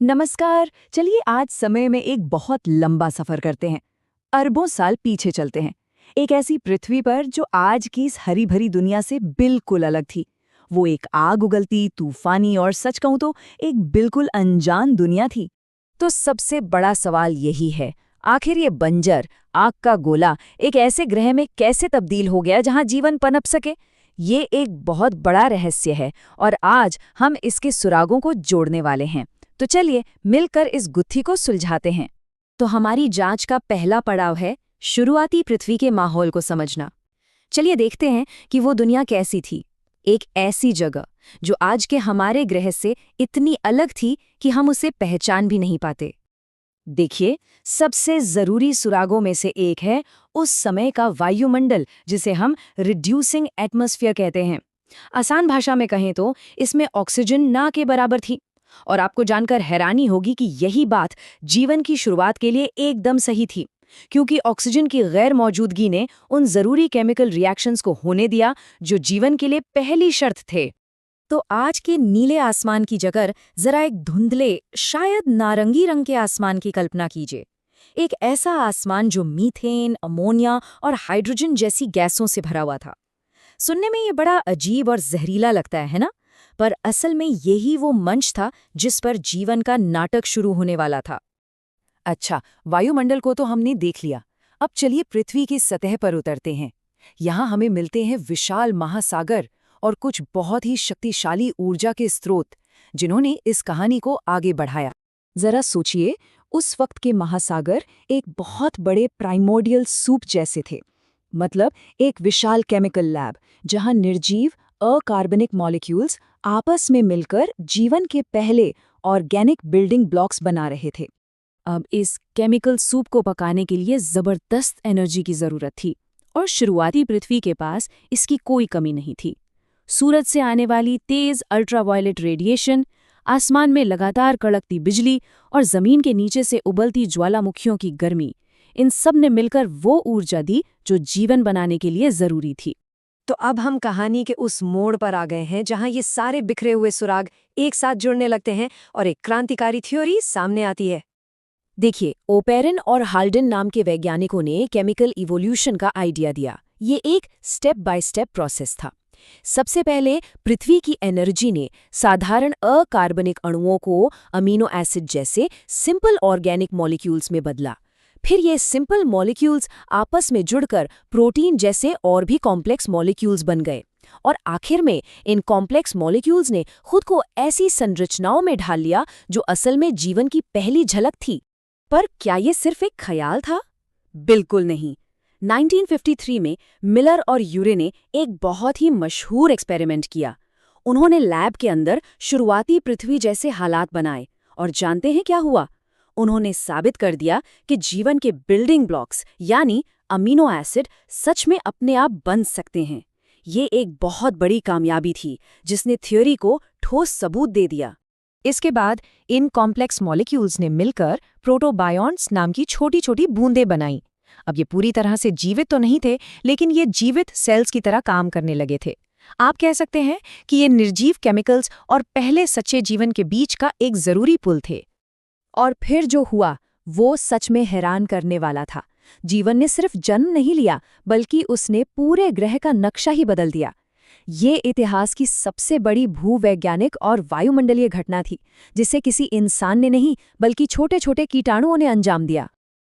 नमस्कार। चलिए आज समय में एक बहुत लंबा सफर करते हैं। अरबों साल पीछे चलते हैं, एक ऐसी पृथ्वी पर जो आज की इस हरी भरी दुनिया से बिल्कुल अलग थी। वो एक आग उगलती, तूफानी और सच कहूं तो एक बिल्कुल अनजान दुनिया थी। तो सबसे बड़ा सवाल यही है, आखिर ये बंजर आग का गोला एक ऐसे ग्रह में कैसे तब्दील हो गया जहां जीवन पनप सके। ये एक बहुत बड़ा रहस्य है और आज हम इसके सुरागों को जोड़ने वाले हैं। तो चलिए मिलकर इस गुत्थी को सुलझाते हैं। तो हमारी जांच का पहला पड़ाव है शुरुआती पृथ्वी के माहौल को समझना। चलिए देखते हैं कि वो दुनिया कैसी थी। एक ऐसी जगह जो आज के हमारे ग्रह से इतनी अलग थी कि हम उसे पहचान भी नहीं पाते। देखिए, सबसे जरूरी सुरागों में से एक है उस समय का वायुमंडल, जिसे हम रिड्यूसिंग एटमॉस्फेयर कहते हैं। आसान भाषा में कहें तो इसमें ऑक्सीजन ना के बराबर थी। और आपको जानकर हैरानी होगी कि यही बात जीवन की शुरुआत के लिए एकदम सही थी, क्योंकि ऑक्सीजन की गैर मौजूदगी ने उन जरूरी केमिकल रिएक्शंस को होने दिया जो जीवन के लिए पहली शर्त थे। तो आज के नीले आसमान की जगह जरा एक धुंधले, शायद नारंगी रंग के आसमान की कल्पना कीजिए। एक ऐसा आसमान जो मीथेन, अमोनिया और हाइड्रोजन जैसी गैसों से भरा हुआ था। सुनने में ये बड़ा अजीब और जहरीला लगता है ना? पर असल में यही वो मंच था जिस पर जीवन का नाटक शुरू होने वाला था। अच्छा, वायुमंडल को तो हमने देख लिया। अब चलिए पृथ्वी की सतह पर उतरते हैं। यहाँ हमें मिलते हैं विशाल महासागर और कुछ बहुत ही शक्तिशाली ऊर्जा के स्रोत, जिन्होंने इस कहानी को आगे बढ़ाया। जरा सोचिए, उस वक्त के महासागर एक बहुत बड़े प्राइमोर्डियल सूप जैसे थे। मतलब एक विशाल केमिकल लैब जहां निर्जीव अकार्बनिक मॉलिक्यूल्स आपस में मिलकर जीवन के पहले ऑर्गेनिक बिल्डिंग ब्लॉक्स बना रहे थे। अब इस केमिकल सूप को पकाने के लिए जबरदस्त एनर्जी की जरूरत थी और शुरुआती पृथ्वी के पास इसकी कोई कमी नहीं थी। सूरज से आने वाली तेज अल्ट्रावायलेट रेडिएशन, आसमान में लगातार कड़कती बिजली और जमीन के नीचे से उबलती ज्वालामुखियों की गर्मी, इन सब ने मिलकर वो ऊर्जा दी जो जीवन बनाने के लिए जरूरी थी। तो अब हम कहानी के उस मोड़ पर आ गए हैं जहां ये सारे बिखरे हुए सुराग एक साथ जुड़ने लगते हैं और एक क्रांतिकारी थ्योरी सामने आती है। देखिए, ओपेरन और हाल्डन नाम के वैज्ञानिकों ने केमिकल इवोल्यूशन का आइडिया दिया। ये एक स्टेप बाय स्टेप प्रोसेस था। सबसे पहले पृथ्वी की एनर्जी ने साधारण अकार्बनिक अणुओं को अमीनो एसिड जैसे सिंपल ऑर्गेनिक मॉलिक्यूल्स में बदला। फिर ये सिंपल मॉलिक्यूल्स आपस में जुड़कर प्रोटीन जैसे और भी कॉम्प्लेक्स मॉलिक्यूल्स बन गए और आखिर में इन कॉम्प्लेक्स मॉलिक्यूल्स ने खुद को ऐसी संरचनाओं में ढाल लिया जो असल में जीवन की पहली झलक थी। पर क्या ये सिर्फ एक ख्याल था? बिल्कुल नहीं। 1953 में मिलर और यूरे ने एक बहुत ही मशहूर एक्सपेरिमेंट किया। उन्होंने लैब के अंदर शुरुआती पृथ्वी जैसे हालात बनाए और जानते हैं क्या हुआ? उन्होंने साबित कर दिया कि जीवन के बिल्डिंग ब्लॉक्स यानी अमीनो एसिड सच में अपने आप बन सकते हैं। ये एक बहुत बड़ी कामयाबी थी जिसने थ्योरी को ठोस सबूत दे दिया। इसके बाद इन कॉम्प्लेक्स मॉलिक्यूल्स ने मिलकर प्रोटोबायोन्ट्स नाम की छोटी छोटी बूंदें बनाई। अब ये पूरी तरह से जीवित तो नहीं थे, लेकिन ये जीवित सेल्स की तरह काम करने लगे थे। आप कह सकते हैं कि ये निर्जीव केमिकल्स और पहले सच्चे जीवन के बीच का एक जरूरी पुल थे। और फिर जो हुआ वो सच में हैरान करने वाला था। जीवन ने सिर्फ जन्म नहीं लिया, बल्कि उसने पूरे ग्रह का नक्शा ही बदल दिया। ये इतिहास की सबसे बड़ी भूवैज्ञानिक और वायुमंडलीय घटना थी, जिसे किसी इंसान ने नहीं बल्कि छोटे छोटे कीटाणुओं ने अंजाम दिया।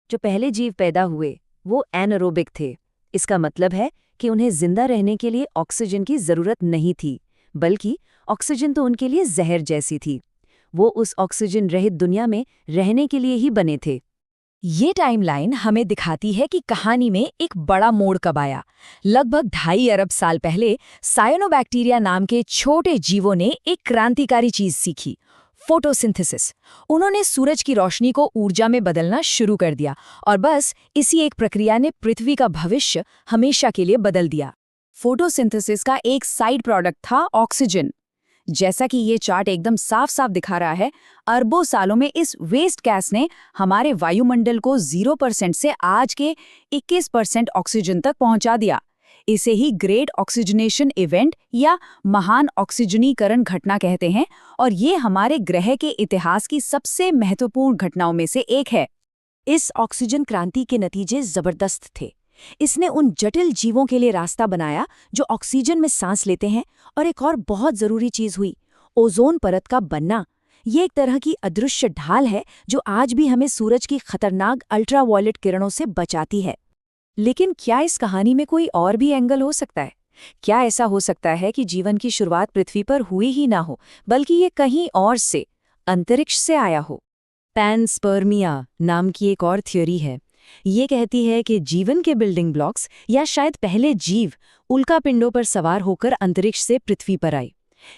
जो पहले जीव पैदा हुए वो एनारोबिक थे। इसका मतलब है कि उन्हें जिंदा रहने के लिए ऑक्सीजन की जरूरत नहीं थी, बल्कि ऑक्सीजन तो उनके लिए जहर जैसी थी। वो उस ऑक्सीजन रहित दुनिया में रहने के लिए ही बने थे। ये टाइमलाइन हमें दिखाती है कि कहानी में एक बड़ा मोड़ कब आया। लगभग 2.5 अरब साल पहले साइनोबैक्टीरिया नाम के छोटे जीवों ने एक क्रांतिकारी चीज सीखी, फोटोसिंथेसिस। उन्होंने सूरज की रोशनी को ऊर्जा में बदलना शुरू कर दिया और बस इसी एक प्रक्रिया ने पृथ्वी का भविष्य हमेशा के लिए बदल दिया। फोटोसिंथेसिस का एक साइड प्रोडक्ट था ऑक्सीजन। जैसा कि ये चार्ट एकदम साफ साफ दिखा रहा है, अरबों सालों में इस वेस्ट गैस ने हमारे वायुमंडल को 0% से आज के 21% ऑक्सीजन तक पहुंचा दिया। इसे ही ग्रेट ऑक्सीजनेशन इवेंट या महान ऑक्सीजनीकरण घटना कहते हैं और ये हमारे ग्रह के इतिहास की सबसे महत्वपूर्ण घटनाओं में से एक है। इस ऑक्सीजन क्रांति के नतीजे जबरदस्त थे। इसने उन जटिल जीवों के लिए रास्ता बनाया जो ऑक्सीजन में सांस लेते हैं, और एक और बहुत जरूरी चीज हुई, ओजोन परत का बनना। ये एक तरह की अदृश्य ढाल है जो आज भी हमें सूरज की खतरनाक अल्ट्रावायलेट किरणों से बचाती है। लेकिन क्या इस कहानी में कोई और भी एंगल हो सकता है? क्या ऐसा हो सकता है कि जीवन की शुरुआत पृथ्वी पर हुई ही ना हो, बल्कि ये कहीं और से, अंतरिक्ष से आया हो? पैनस्पर्मिया नाम की एक और थ्योरी है। ये कहती है कि जीवन के बिल्डिंग ब्लॉक्स या शायद पहले जीव उल्कापिंडों पर सवार होकर अंतरिक्ष से पृथ्वी पर आए।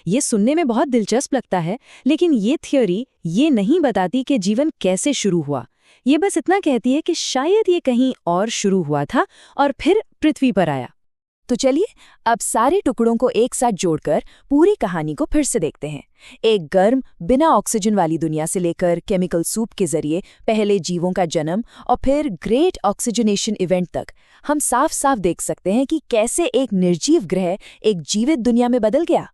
ये सुनने में बहुत दिलचस्प लगता है, लेकिन ये थ्योरी ये नहीं बताती कि जीवन कैसे शुरू हुआ। ये बस इतना कहती है कि शायद ये कहीं और शुरू हुआ था और फिर पृथ्वी पर आया। तो चलिए अब सारे टुकड़ों को एक साथ जोड़कर पूरी कहानी को फिर से देखते हैं। एक गर्म, बिना ऑक्सीजन वाली दुनिया से लेकर केमिकल सूप के जरिए पहले जीवों का जन्म और फिर ग्रेट ऑक्सीजनेशन इवेंट तक, हम साफ साफ देख सकते हैं कि कैसे एक निर्जीव ग्रह एक जीवित दुनिया में बदल गया।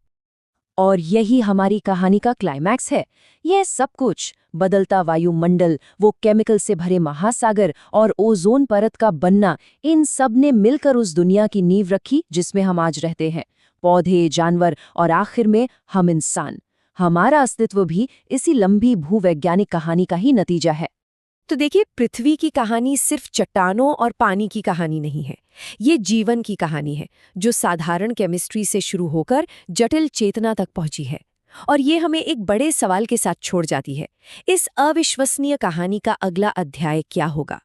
और यही हमारी कहानी का क्लाइमैक्स है। यह सब कुछ, बदलता वायुमंडल, वो केमिकल से भरे महासागर और ओजोन परत का बनना, इन सब ने मिलकर उस दुनिया की नींव रखी जिसमें हम आज रहते हैं। पौधे, जानवर और आखिर में हम इंसान। हमारा अस्तित्व भी इसी लंबी भूवैज्ञानिक कहानी का ही नतीजा है। तो देखिए, पृथ्वी की कहानी सिर्फ चट्टानों और पानी की कहानी नहीं है। ये जीवन की कहानी है जो साधारण केमिस्ट्री से शुरू होकर जटिल चेतना तक पहुंची है। और ये हमें एक बड़े सवाल के साथ छोड़ जाती है, इस अविश्वसनीय कहानी का अगला अध्याय क्या होगा।